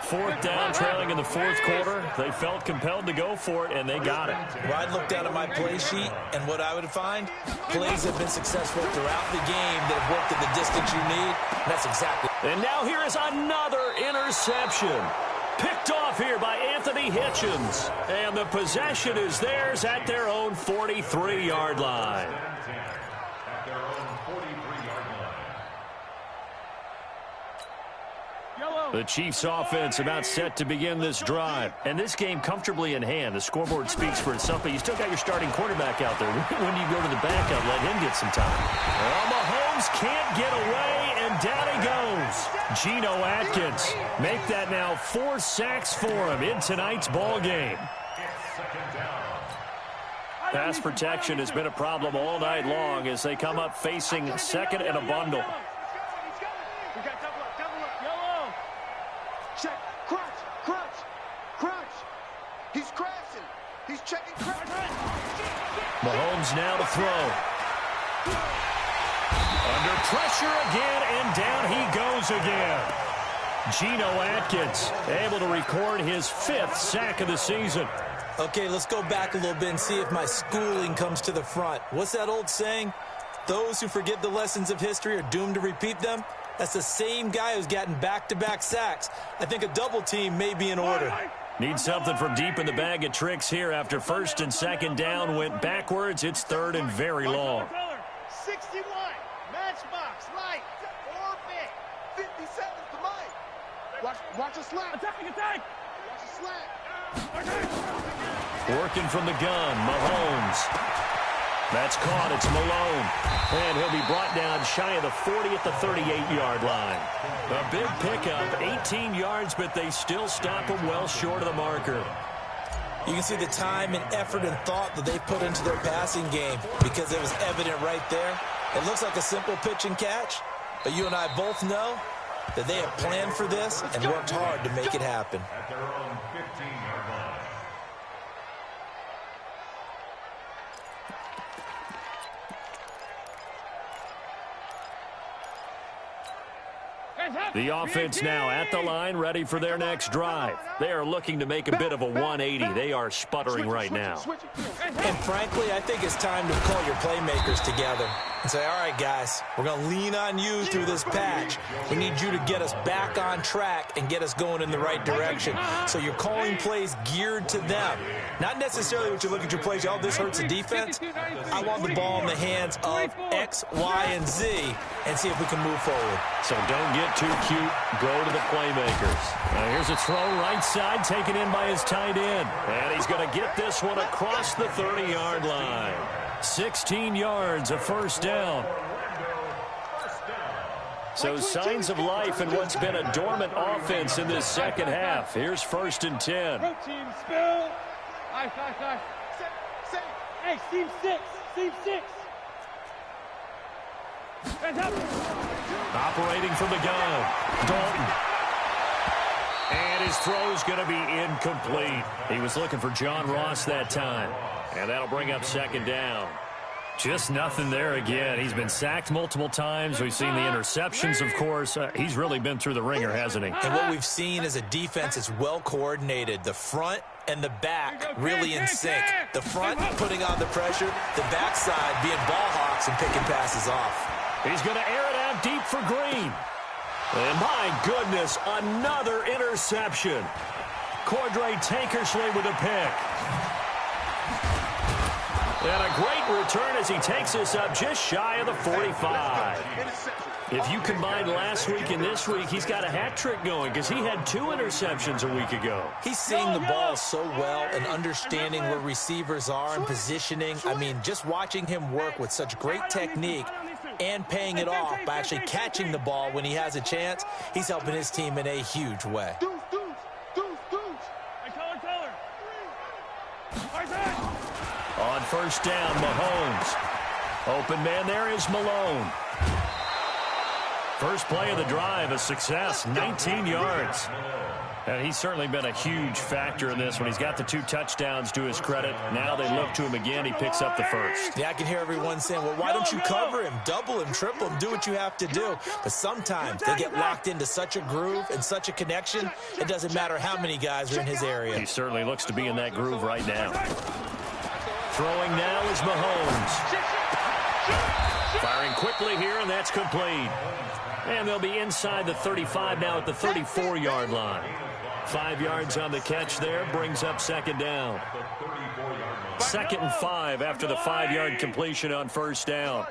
4th down, trailing in the 4th quarter. They felt compelled to go for it, and they got it. Well, I'd look down at my play sheet, and what I would find, plays have been successful throughout the game that have worked at the distance you need. And that's exactly. And now here is another interception. Picked off here by Anthony Hitchens. And the possession is theirs at their own 43-yard line. The Chiefs offense about set to begin this drive. And this game comfortably in hand. The scoreboard speaks for itself, but you still got your starting quarterback out there. When do you go to the backup, let him get some time? Well, Mahomes can't get away, and down he goes. Geno Atkins make that now 4 sacks for him in tonight's ball game. Pass protection has been a problem all night long as they come up facing second and a bundle. Check. Crunch. He's crashing. He's checking crunch. Mahomes now to throw. Under pressure again, and down he goes again. Geno Atkins able to record his 5th sack of the season. Okay, let's go back a little bit and see if my schooling comes to the front. What's that old saying? Those who forget the lessons of history are doomed to repeat them. That's the same guy who's gotten back-to-back sacks. I think a double team may be in order. Need something from deep in the bag of tricks here after 1st and 2nd down went backwards. It's 3rd and very long. 61, matchbox, light, orbit, 57 to mine. Watch a slant. Attack. Watch a slant. Working from the gun, Mahomes. That's caught. It's Malone. And he'll be brought down shy of the 40 at the 38-yard line. A big pickup, 18 yards, but they still stop him well short of the marker. You can see the time and effort and thought that they put into their passing game because it was evident right there. It looks like a simple pitch and catch, but you and I both know that they have planned for this and worked hard to make it happen. At their own 15-yard line. The offense now at the line, ready for their next drive. They are looking to make a bit of a 180. They are sputtering right now. And frankly, I think it's time to call your playmakers together and say, all right, guys, we're going to lean on you through this patch. We need you to get us back on track and get us going in the right direction. So you're calling plays geared to them. Not necessarily what you look at your plays, oh, this hurts the defense. I want the ball in the hands of X, Y, and Z and see if we can move forward. So don't get too cute. Go to the playmakers. Now here's a throw right side taken in by his tight end. And he's going to get this one across the 30-yard line. 16 yards, a 1st down. So signs of life in what's been a dormant offense in this 2nd half. Here's 1st and 10. Routine spill. Ice. Hey, Steve 6. Operating from the gun, Dalton. And his throw's going to be incomplete. He was looking for John Ross that time. And that'll bring up 2nd down. Just nothing there again. He's been sacked multiple times. We've seen the interceptions, of course. He's really been through the ringer, hasn't he? And what we've seen is a defense that's well coordinated. The front and the back really in sync. The front putting on the pressure, the backside being ball hawks and picking passes off. He's going to air it out deep for Green. And my goodness, another interception. Cordray Tankersley with a pick. And a great return as he takes us up just shy of the 45. If you combine last week and this week, he's got a hat trick going because he had 2 interceptions a week ago. He's seeing the ball so well and understanding where receivers are and positioning. I mean, just watching him work with such great technique and paying it off by actually catching the ball when he has a chance, he's helping his team in a huge way. On 1st down, Mahomes. Open man there is Malone. First play of the drive, a success, 19 yards. And he's certainly been a huge factor in this when he's got the 2 touchdowns to his credit. Now they look to him again. He picks up the first. Yeah, I can hear everyone saying, well, why don't you cover him, double him, triple him, do what you have to do. But sometimes they get locked into such a groove and such a connection, it doesn't matter how many guys are in his area. He certainly looks to be in that groove right now. Throwing now is Mahomes. Firing quickly here, and that's complete. And they'll be inside the 35 now at the 34-yard line. 5 yards on the catch there, brings up second down. 2nd and 5 after the 5-yard completion on first down.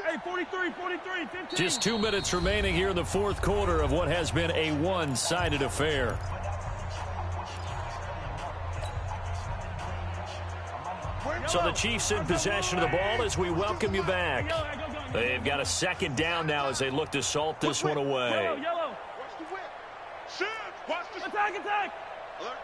Hey, 43, 15. Just 2 minutes remaining here in the fourth quarter of what has been a one-sided affair. So the Chiefs in possession of the ball as we welcome you back. They've got a second down now as they look to salt this one away. Attack. Alert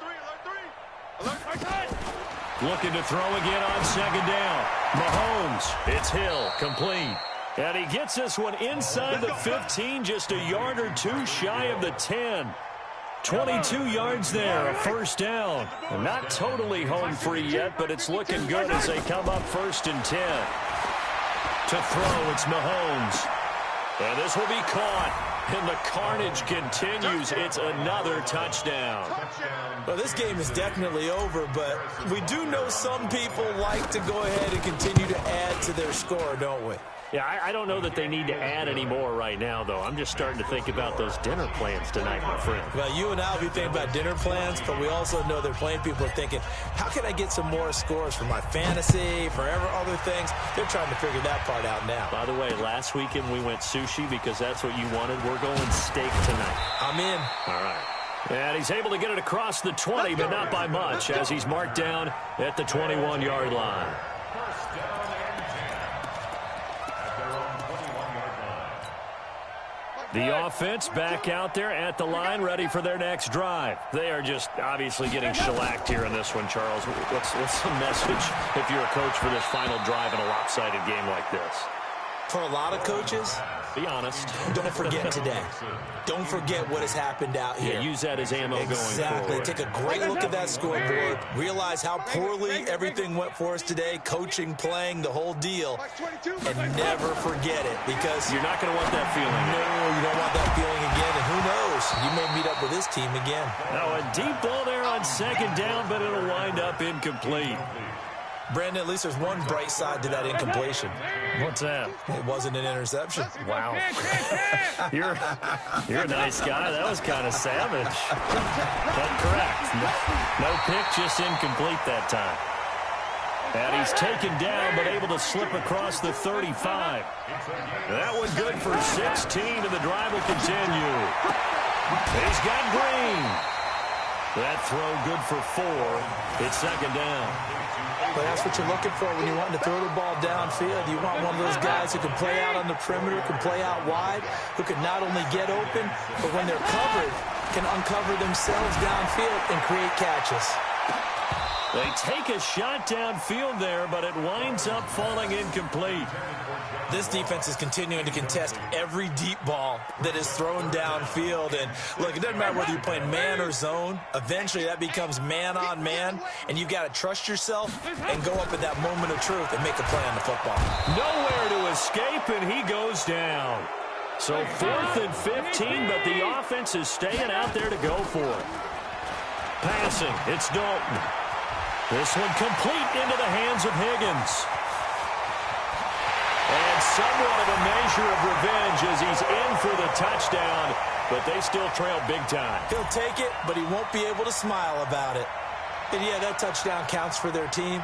3. Looking to throw again on second down. Mahomes, it's Hill, complete. And he gets this one inside the 15, just a yard or 2 shy of the 10. 22 yards there, a first down. Not totally home free yet, but it's looking good as they come up 1st and 10. To throw, it's Mahomes. And this will be caught. And the carnage continues. It's another touchdown. Well, this game is definitely over, but we do know some people like to go ahead and continue to add to their score, don't we? Yeah, I don't know that they need to add any more right now, though. I'm just starting to think about those dinner plans tonight, my friend. Well, you and I will be thinking about dinner plans, but we also know they're playing people are thinking, how can I get some more scores for my fantasy, for other things? They're trying to figure that part out now. By the way, last weekend we went sushi because that's what you wanted. We're going steak tonight. I'm in. All right. And he's able to get it across the 20, but not by much, as he's marked down at the 21-yard line. The offense back out there at the line, ready for their next drive. They are just obviously getting shellacked here in this one, Charles. What's the message if you're a coach for this final drive in a lopsided game like this? For a lot of coaches, be honest. Don't forget today. Don't forget what has happened out here. Yeah, use that as ammo going forward. Exactly. Take a great look at that scoreboard. Realize how poorly everything went for us today. Coaching, playing, the whole deal. And never forget it, because you're not going to want that feeling. No, you don't want that feeling again. And who knows? You may meet up with this team again. Now, a deep ball there on second down, but it'll wind up incomplete. Brandon, at least there's one bright side to that incompletion. What's that? It wasn't an interception. Wow. You're a nice guy. That was kind of savage. But correct. No pick, just incomplete that time. And he's taken down, but able to slip across the 35. That one good for 16, and the drive will continue. He's got Green. That throw good for 4. It's second down. But that's what you're looking for when you're wanting to throw the ball downfield. You want one of those guys who can play out on the perimeter, can play out wide, who can not only get open, but when they're covered, can uncover themselves downfield and create catches. They take a shot downfield there, but it winds up falling incomplete. This defense is continuing to contest every deep ball that is thrown downfield. And look, it doesn't matter whether you're playing man or zone. Eventually, that becomes man on man, and you've got to trust yourself and go up at that moment of truth and make a play on the football. Nowhere to escape, and he goes down. So 4th and 15, but the offense is staying out there to go for it. Passing, it's Dalton. This one complete into the hands of Higgins. And somewhat of a measure of revenge as he's in for the touchdown, but they still trail big time. He'll take it, but he won't be able to smile about it. And yeah, that touchdown counts for their team,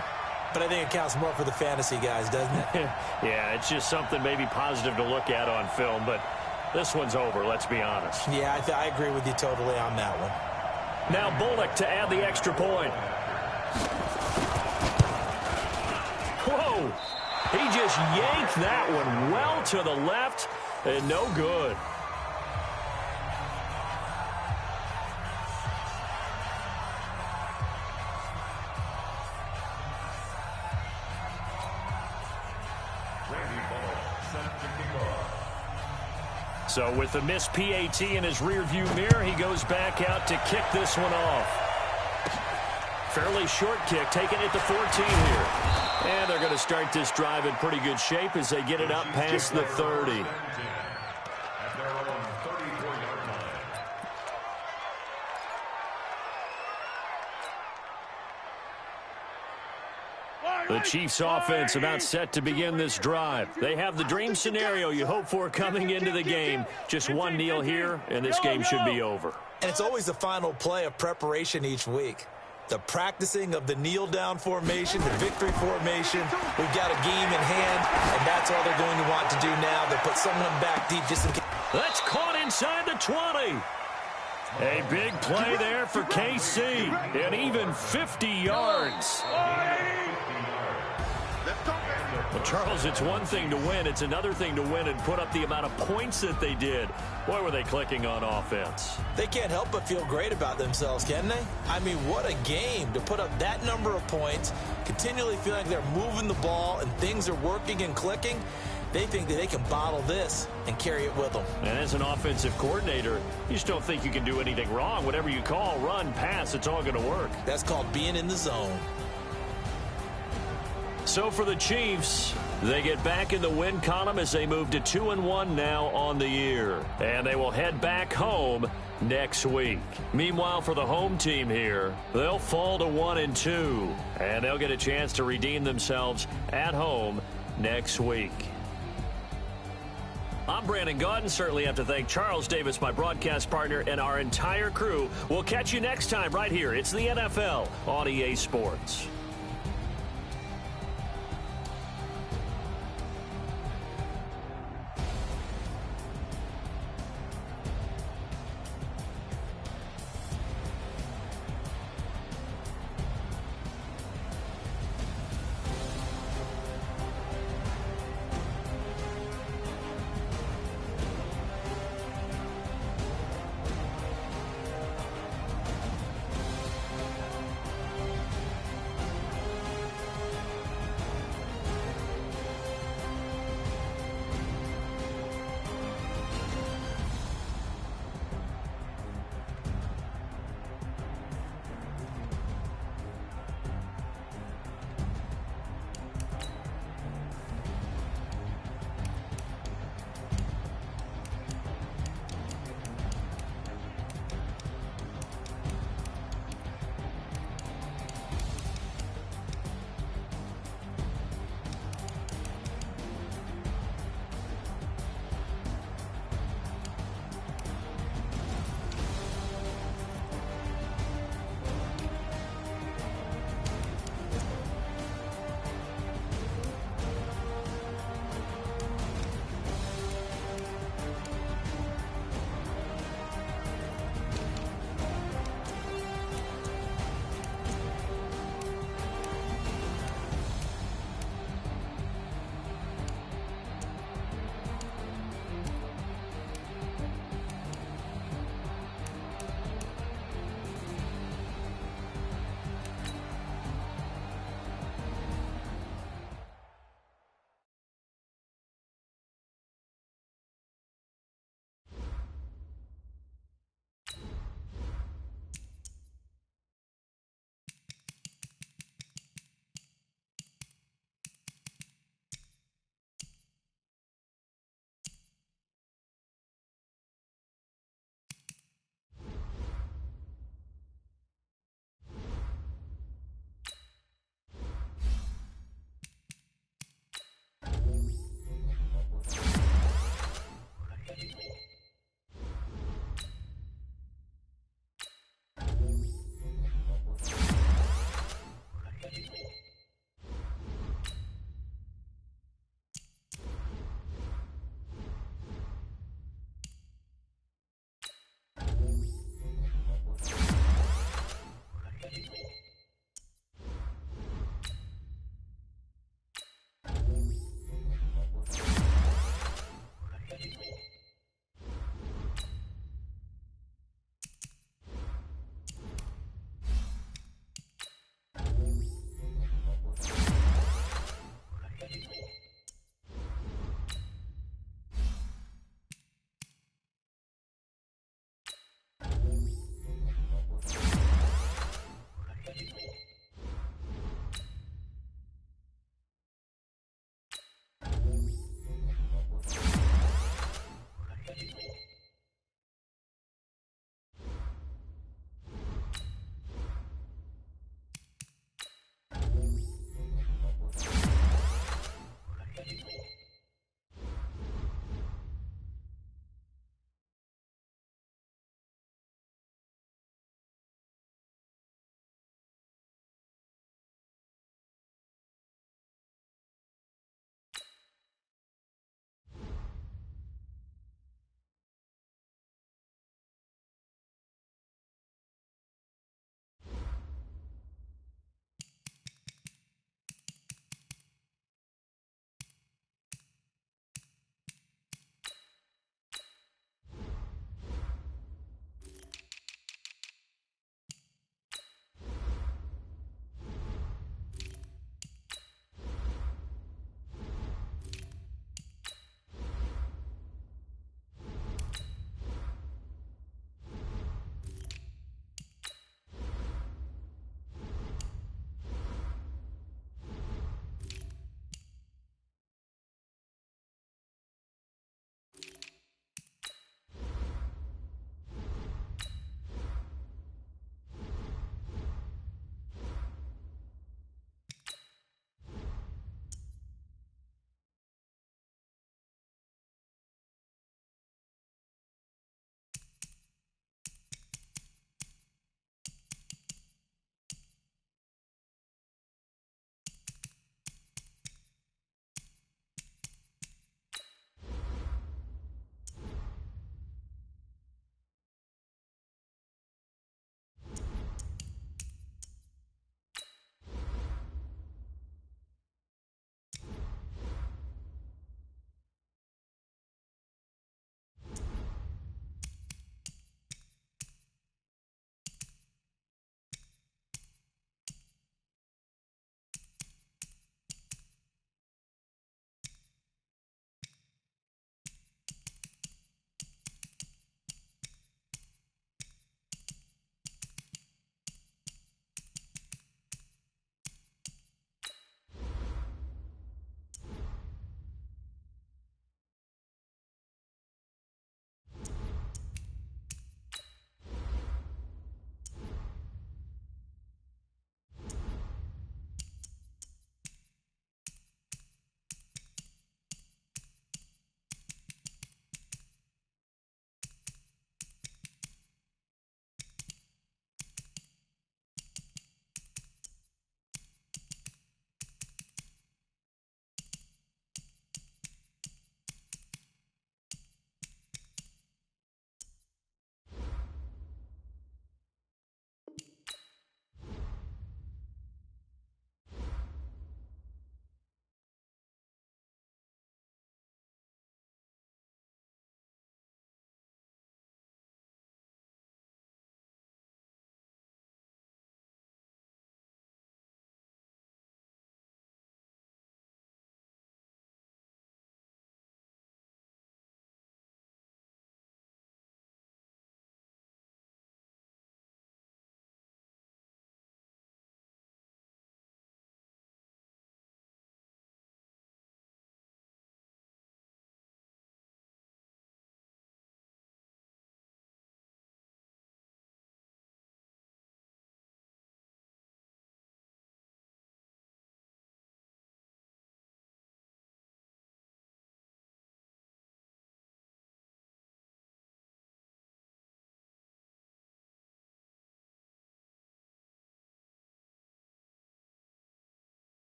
but I think it counts more for the fantasy guys, doesn't it? Yeah, it's just something maybe positive to look at on film, but this one's over, let's be honest. Yeah, I agree with you totally on that one. Now Bullock to add the extra point. Whoa! He just yanked that one well to the left, and no good. So with the missed PAT in his rearview mirror, he goes back out to kick this one off. Fairly short kick, taking it to 14 here. And they're going to start this drive in pretty good shape as they get it up past the 30. The Chiefs offense about set to begin this drive. They have the dream scenario you hope for coming into the game. Just one kneel here, and this game should be over. And it's always the final play of preparation each week. The practicing of the kneel-down formation, the victory formation. We've got a game in hand, and that's all they're going to want to do now. They'll put someone back deep just in case. That's caught inside the 20. A big play there for KC, and even 50 yards. Well, Charles, it's one thing to win. It's another thing to win and put up the amount of points that they did. Boy, were they clicking on offense. They can't help but feel great about themselves, can they? I mean, what a game to put up that number of points, continually feeling like they're moving the ball and things are working and clicking. They think that they can bottle this and carry it with them. And as an offensive coordinator, you just don't think you can do anything wrong. Whatever you call, run, pass, it's all going to work. That's called being in the zone. So for the Chiefs, they get back in the win column as they move to 2-1 now on the year. And they will head back home next week. Meanwhile, for the home team here, they'll fall to 1-2. And they'll get a chance to redeem themselves at home next week. I'm Brandon Gaudin. Certainly have to thank Charles Davis, my broadcast partner, and our entire crew. We'll catch you next time right here. It's the NFL on EA Sports.